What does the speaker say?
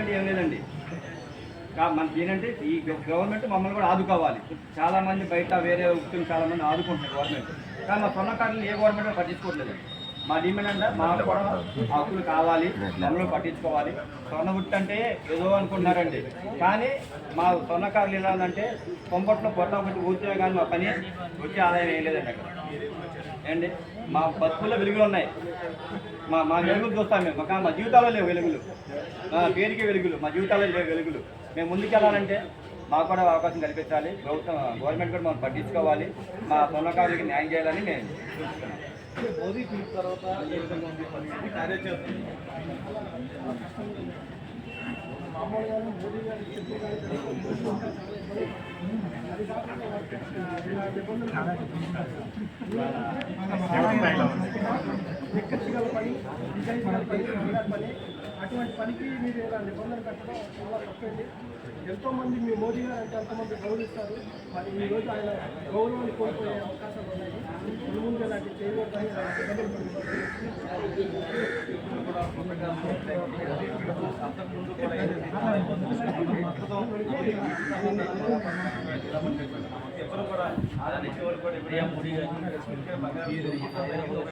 అంటే ఏం లేదండి. మనకి ఏంటంటే ఈ గవర్నమెంట్ మమ్మల్ని కూడా ఆదుకోవాలి. చాలామంది బయట వేరే వ్యక్తులు చాలామంది ఆదుకుంటున్నారు గవర్నమెంట్, కానీ మా సొంత కార్డులు ఏ గవర్నమెంట్ పట్టించుకోవట్లేదు. మా డిమాండ్ అంటే మాకు కూడా హక్కులు కావాలి, మమ్మల్ని పట్టించుకోవాలి. స్వర్ణ గుర్తు అంటే ఏదో అనుకుంటున్నారండి, కానీ మా సొంత కార్డులు ఎలా అంటే కొంపట్లో పొట్ట పెట్టి ఊరితే కానీ మా పని వచ్చే ఆదాయం ఏం లేదండి అక్కడ. ఏండి మా బతుకుల్లో వెలుగులు ఉన్నాయి, మా వెలుగులు చూస్తాం మేము, మా జీవితాల్లో లేవు వెలుగులు. పేరుకి వెలుగులు, మా జీవితాల్లో లేవు వెలుగులు. మేము ముందుకెళ్ళాలంటే మాకు కూడా అవకాశం కల్పించాలి. గవర్నమెంట్ కూడా మనం పట్టించుకోవాలి, మా సొన్నకారులకి న్యాయం చేయాలని నేను చూస్తున్నాను. మోదీ పిలుపు తర్వాత ఏ విధంగా ఉంది పరిస్థితి కార్యాచరణ? మామూలుగా మోదీ గారు ఎక్కడిగల పని, నిజాయితీగల పని, పని, అటువంటి పనికి మీరు ఇలా నిబంధన పెట్టడం చాలా తప్పండి. ఎంతోమంది మీ మోదీ గారు అంటే ఎంతమంది గౌరవిస్తారు, మరి ఈరోజు ఆయన గౌరవాన్ని కోల్పోయే అవకాశాలు ఉన్నాయి. ముందు ఇలాంటి చేయకూడదని ఎవరు కూడా ఆదరించే వాళ్ళు కూడా మోడీ గారు